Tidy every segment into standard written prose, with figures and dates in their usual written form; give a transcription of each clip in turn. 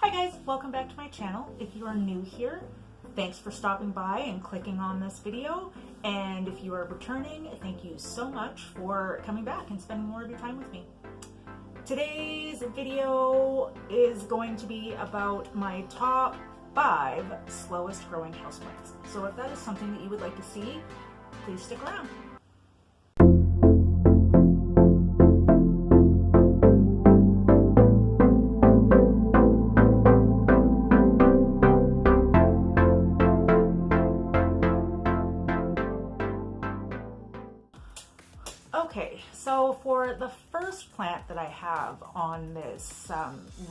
Hi guys, welcome back to my channel. If you are new here, thanks for stopping by and clicking on this video. And if you are returning, thank you so much for coming back and spending more of your time with me. Today's video is going to be about my top 5 slowest growing houseplants. So if that is something that you would like to see, please stick around. Okay, so for the first plant that I have on this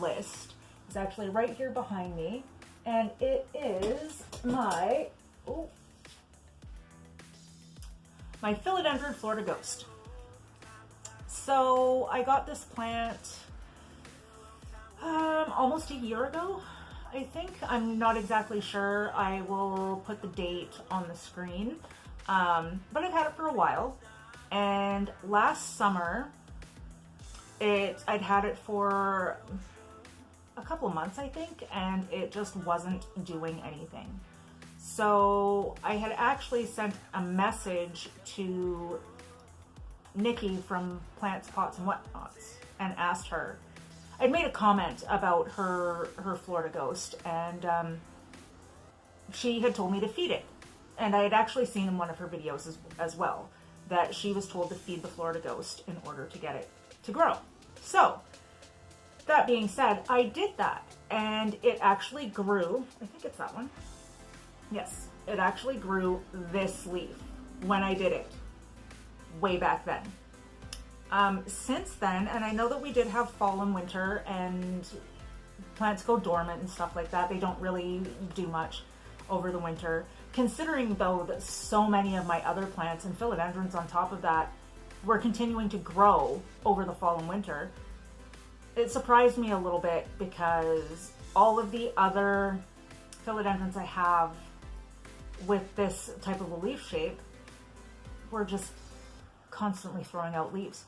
list is actually right here behind me, and it is my Philodendron Florida Ghost. So I got this plant almost a year ago, I think. I'm not exactly sure. I will put the date on the screen, but I've had it for a while. And last summer, I'd had it for a couple of months, I think, and it just wasn't doing anything. So I had actually sent a message to Nikki from Plants, Pots, and Whatnots and asked her. I'd made a comment about her Florida Ghost, and she had told me to feed it. And I had actually seen in one of her videos as well that she was told to feed the Florida Ghost in order to get it to grow. So, that being said, I did that, and it actually grew. I think it's that one. Yes, it actually grew this leaf when I did it, way back then. Since then, and I know that we did have fall and winter, and plants go dormant and stuff like that. They don't really do much over the winter. Considering though that so many of my other plants and philodendrons on top of that were continuing to grow over the fall and winter, it surprised me a little bit because all of the other philodendrons I have with this type of a leaf shape were just constantly throwing out leaves.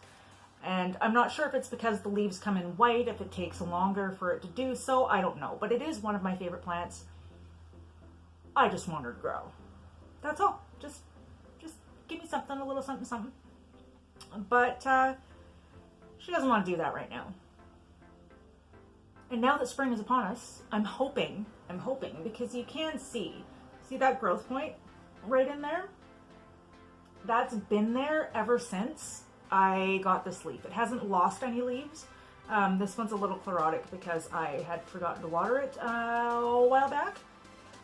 And I'm not sure if it's because the leaves come in white, if it takes longer for it to do so, I don't know. But it is one of my favorite plants. I just want her to grow. That's all. Just give me something, a little something, something. But she doesn't want to do that right now. And now that spring is upon us, I'm hoping, because you can see that growth point right in there? That's been there ever since I got this leaf. It hasn't lost any leaves. This one's a little chlorotic because I had forgotten to water it a while back.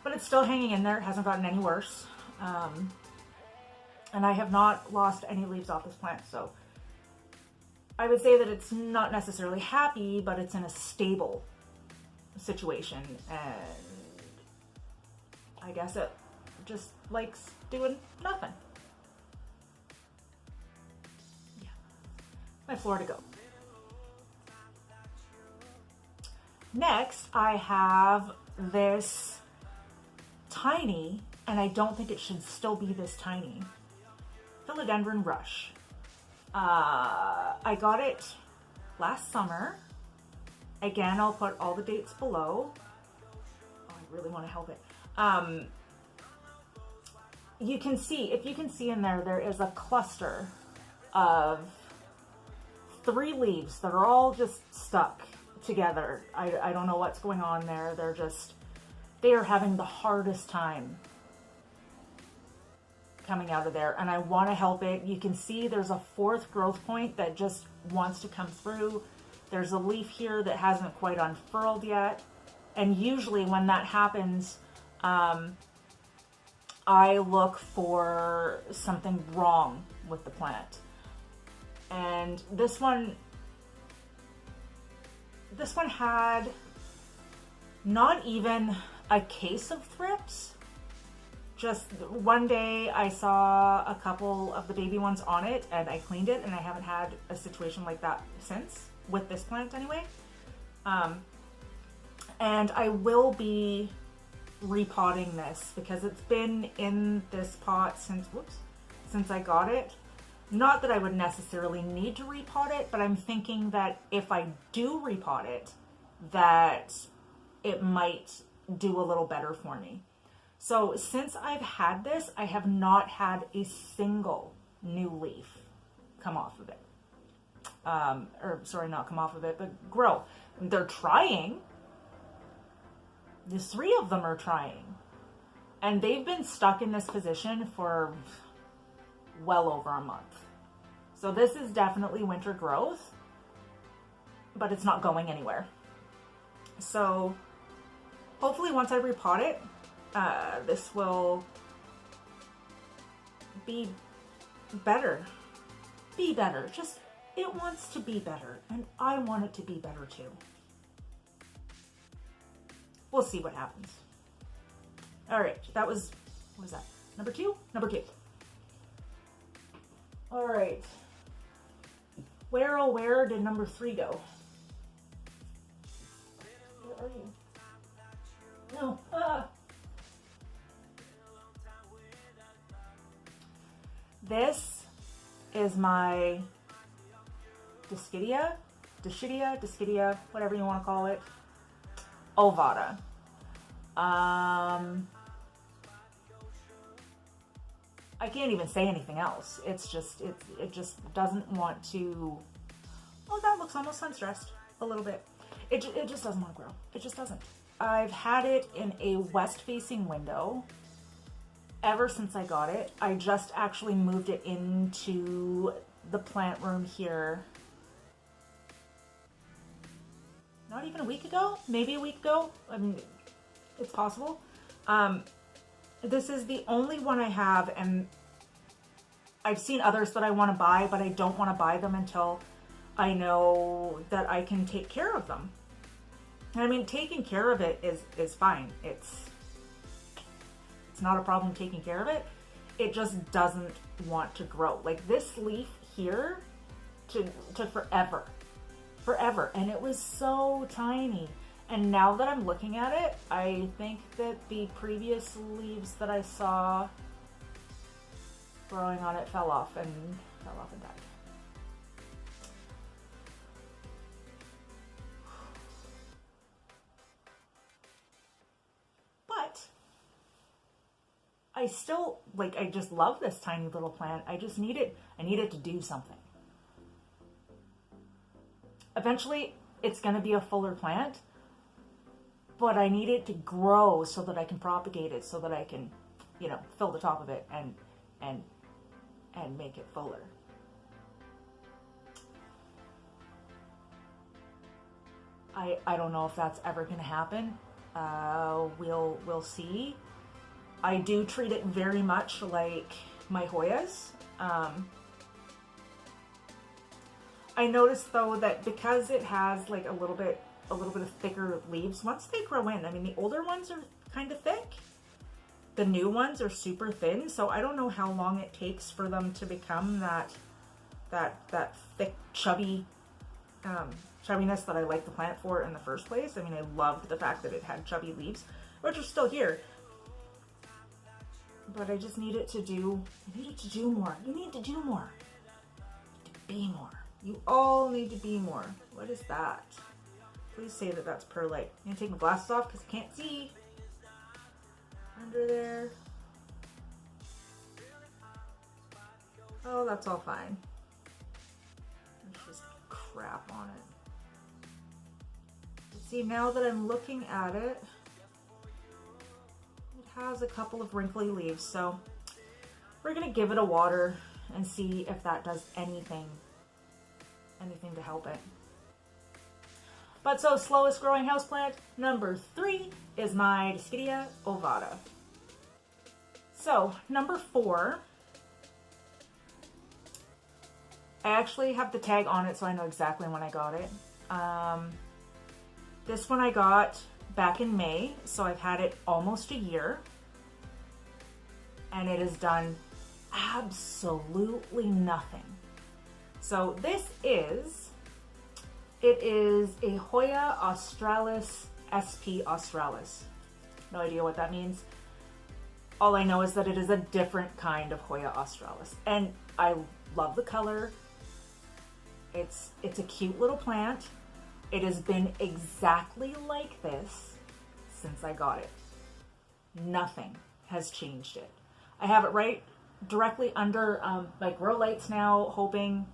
But it's still hanging in there. It hasn't gotten any worse. And I have not lost any leaves off this plant. So I would say that it's not necessarily happy, but it's in a stable situation. And I guess it just likes doing nothing. Yeah. My Florida Go. Next, I have this tiny, and I don't think it should still be this tiny, Philodendron Rush. I got it last summer. Again, I'll put all the dates below. Oh, I really want to help it. You can see, if you can see in there, there is a cluster of 3 leaves that are all just stuck together. I don't know what's going on there. They are having the hardest time coming out of there, and I want to help it. You can see there's a 4th growth point that just wants to come through. There's a leaf here that hasn't quite unfurled yet, and usually when that happens, I look for something wrong with the plant. And this one had not even a case of thrips. Just one day I saw a couple of the baby ones on it and I cleaned it, and I haven't had a situation like that since, with this plant anyway. And I will be repotting this because it's been in this pot since I got it. Not that I would necessarily need to repot it, but I'm thinking that if I do repot it, that it might do a little better for me. So since I've had this, I have not had a single new leaf come off of it. Or sorry, not come off of it, but grow. They're trying. There's 3 of them are trying. And they've been stuck in this position for well over a month. So this is definitely winter growth, but it's not going anywhere. So hopefully once I repot it, this will be better. Be better. Just, it wants to be better, and I want it to be better too. We'll see what happens. All right, that was, what was that? Number 2? Number 2. All right. Where, oh, where did number 3 go? Where are you? No. This is my Dischidia, whatever you want to call it, ovata. I can't even say anything else. It's just, it just doesn't want to, oh, that looks almost sun-stressed a little bit. It just doesn't want to grow. It just doesn't. I've had it in a west-facing window ever since I got it. I just actually moved it into the plant room here. Not even a week ago? Maybe a week ago? I mean, it's possible. This is the only one I have, and I've seen others that I want to buy, but I don't want to buy them until I know that I can take care of them. I mean, taking care of it is fine. It's not a problem taking care of it. It just doesn't want to grow. Like this leaf here to forever. And it was so tiny. And now that I'm looking at it, I think that the previous leaves that I saw growing on it fell off and died. But I still, like, I just love this tiny little plant. I just need it. I need it to do something. Eventually, it's going to be a fuller plant. But I need it to grow so that I can propagate it, so that I can, you know, fill the top of it and make it fuller. I don't know if that's ever going to happen. We'll see. I do treat it very much like my Hoyas. I noticed though that because it has like a little bit of thicker leaves, once they grow in, I mean, the older ones are kind of thick. The new ones are super thin, so I don't know how long it takes for them to become that thick, chubby chubbiness that I like the plant for in the first place. I mean, I loved the fact that it had chubby leaves, which are still here. But I just need it to do, I need it to do more. You need to do more. To be more. You all need to be more. What is that? Please say that that's perlite. I'm gonna take my glasses off because I can't see under there. Oh, that's all fine. There's just crap on it. But see, now that I'm looking at it, it has a couple of wrinkly leaves, so we're gonna give it a water and see if that does anything to help it. But so, slowest growing houseplant, number 3 is my Dischidia ovata. So, number 4, I actually have the tag on it so I know exactly when I got it. This one I got back in May, so I've had it almost a year. And it has done absolutely nothing. So this is... It is a Hoya Australis SP Australis. No idea what that means. All I know is that it is a different kind of Hoya Australis. And I love the color. It's a cute little plant. It has been exactly like this since I got it. Nothing has changed it. I have it right directly under my grow lights now, hoping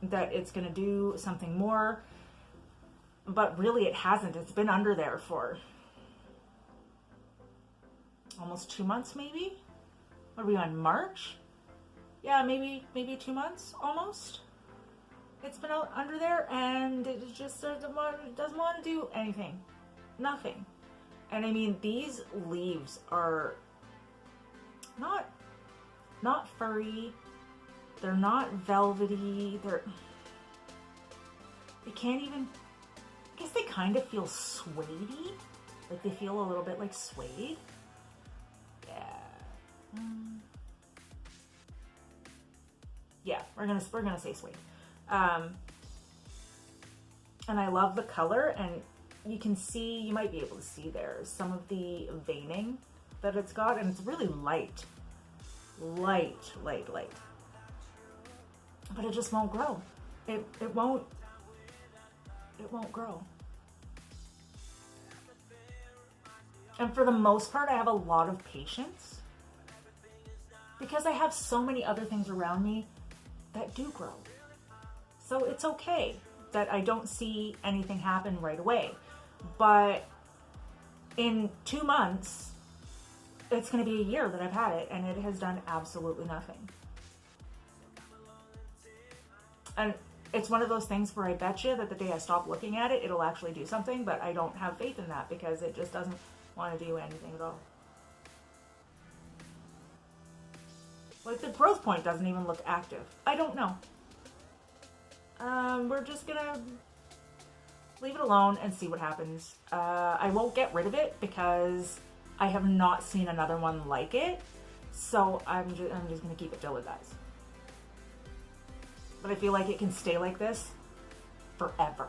that it's going to do something more. But really it hasn't. It's been under there for almost 2 months maybe. What are we on, March? Yeah, maybe 2 months almost. It's been out under there and it just doesn't want to do anything. Nothing. And I mean, these leaves are not furry. They're not velvety. They can't even, I guess they kind of feel suede-y. Like they feel a little bit like suede. Yeah. Yeah, we're gonna say suede. And I love the color, and you can see, you might be able to see there some of the veining that it's got, and it's really light. Light. But it just won't grow. It won't grow. And for the most part, I have a lot of patience because I have so many other things around me that do grow. So it's okay that I don't see anything happen right away. But in 2 months, it's going to be a year that I've had it, and it has done absolutely nothing. And it's one of those things where I bet you that the day I stop looking at it, it'll actually do something, but I don't have faith in that because it just doesn't want to do anything at all. Like the growth point doesn't even look active. I don't know. We're just gonna leave it alone and see what happens. I won't get rid of it because I have not seen another one like it. So I'm just gonna keep it till it dies. But I feel like it can stay like this forever.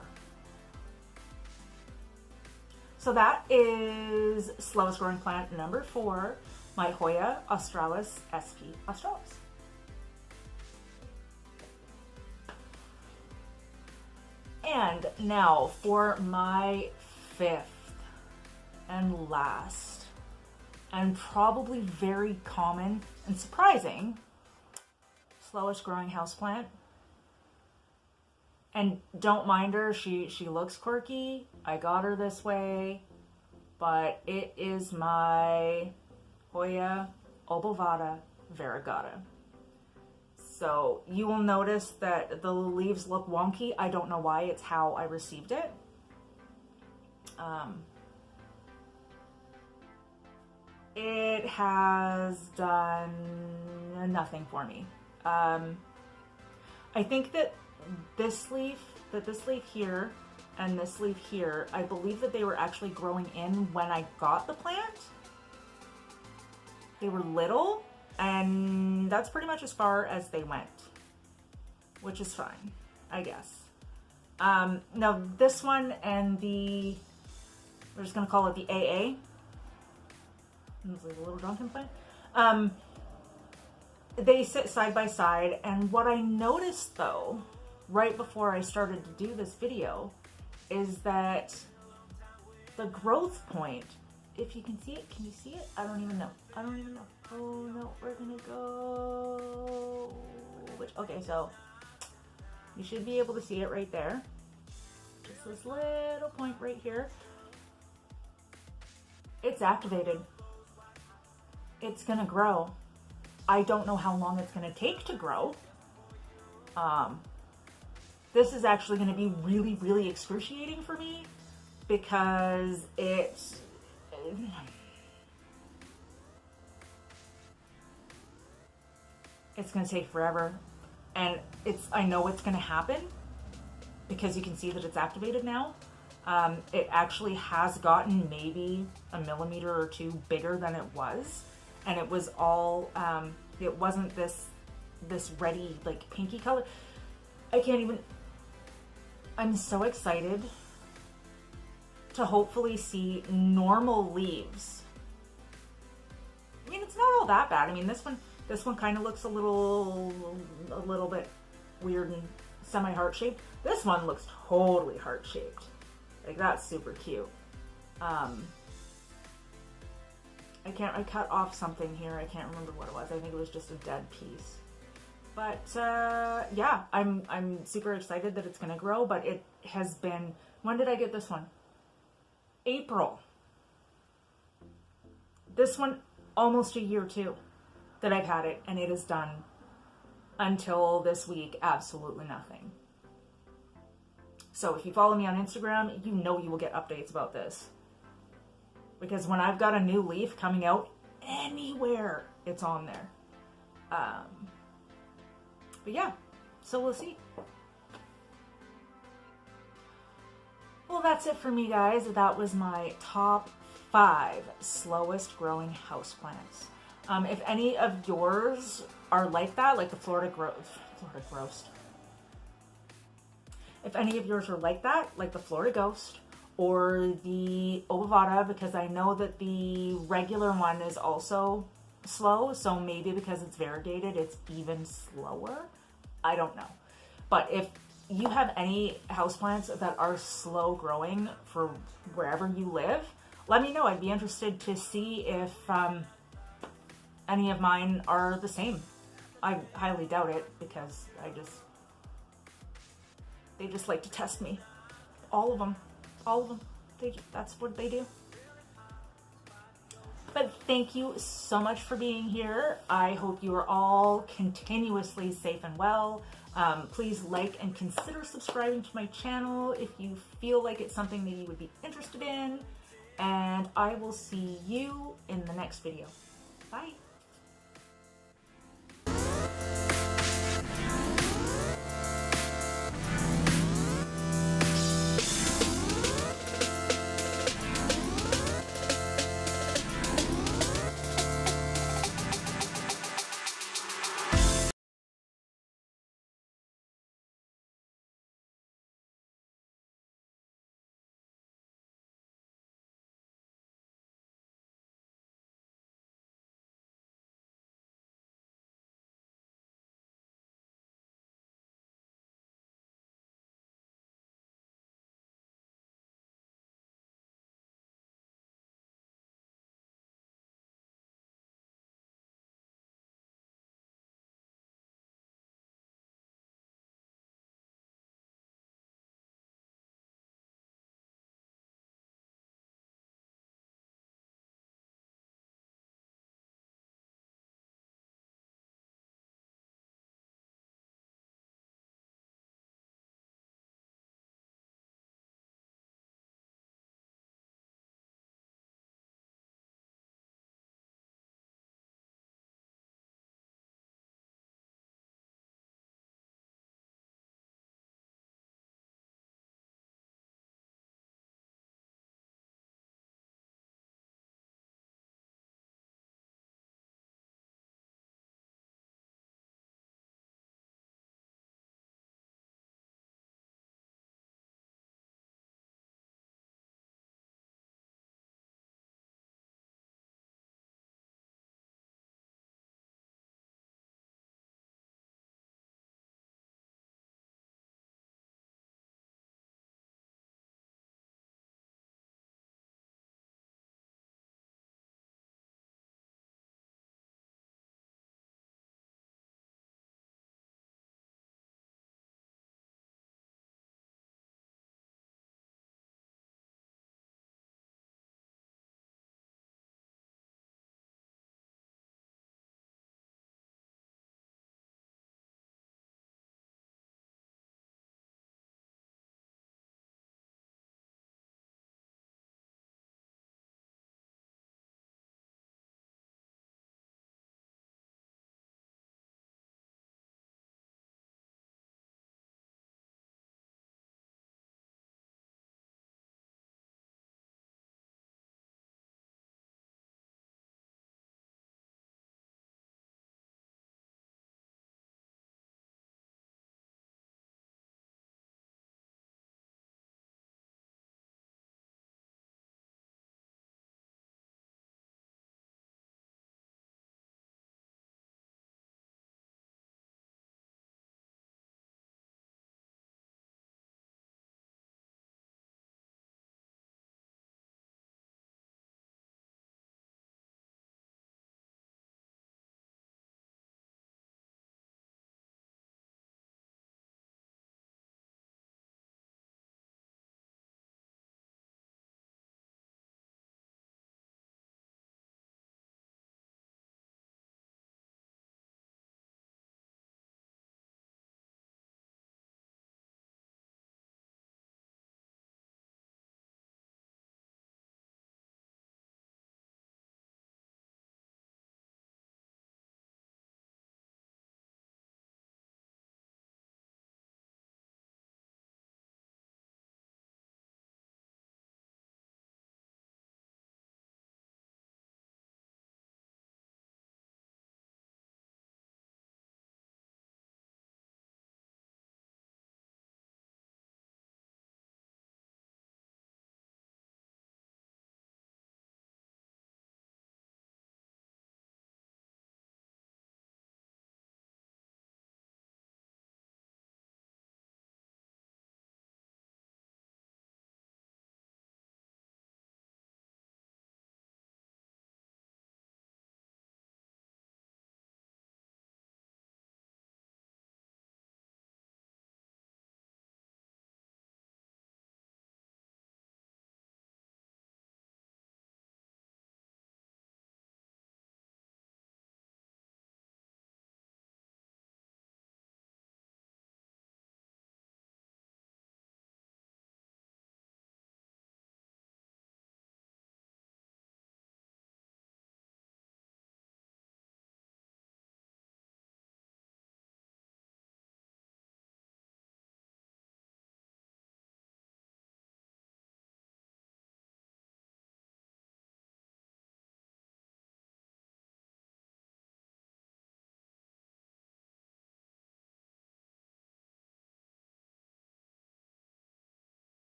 So that is slowest growing plant number 4, my Hoya Australis SP Australis. And now for my 5th and last, and probably very common and surprising, slowest growing houseplant. And don't mind her, she looks quirky. I got her this way, but it is my Hoya obovata variegata. So you will notice that the leaves look wonky. I don't know why, it's how I received it. It has done nothing for me. I think that this leaf here and this leaf here, I believe that they were actually growing in when I got the plant. They were little, and that's pretty much as far as they went, which is fine, I guess. Now this one and we're just gonna call it the AA. It's like a little drunken plant. They sit side by side, and what I noticed though, right before I started to do this video, is that the growth point, if you can see it, can you see it? I don't even know. Oh no, we're gonna go, okay, so you should be able to see it right there. Just this little point right here. It's activated. It's gonna grow. I don't know how long it's gonna take to grow. This is actually gonna be really, really excruciating for me because it's gonna take forever, and I know it's gonna happen because you can see that it's activated now. It actually has gotten maybe a millimeter or 2 bigger than it was, and it was all it wasn't this reddy, like pinky color. I'm so excited to hopefully see normal leaves. I mean, it's not all that bad. I mean, this one kind of looks a little bit weird and semi-heart shaped. This one looks totally heart shaped. Like, that's super cute. I cut off something here. I can't remember what it was. I think it was just a dead piece. But yeah, I'm super excited that it's going to grow, but it has been, when did I get this one? April. This one, almost a year too, that I've had it, and it has done, until this week, absolutely nothing. So if you follow me on Instagram, you know you will get updates about this. Because when I've got a new leaf coming out anywhere, it's on there. But yeah, so we'll see. Well, that's it for me, guys. That was my top 5 slowest growing houseplants. If any of yours are like that, like the Florida Ghost. If any of yours are like that, like the Florida Ghost or the Obovata, because I know that the regular one is also slow, so maybe because it's variegated, it's even slower. I don't know. But if you have any houseplants that are slow growing for wherever you live, let me know. I'd be interested to see if any of mine are the same. I highly doubt it, because they just like to test me. All of them. That's what they do. But thank you so much for being here. I hope you are all continuously safe and well. Please like and consider subscribing to my channel if you feel like it's something that you would be interested in. And I will see you in the next video. Bye.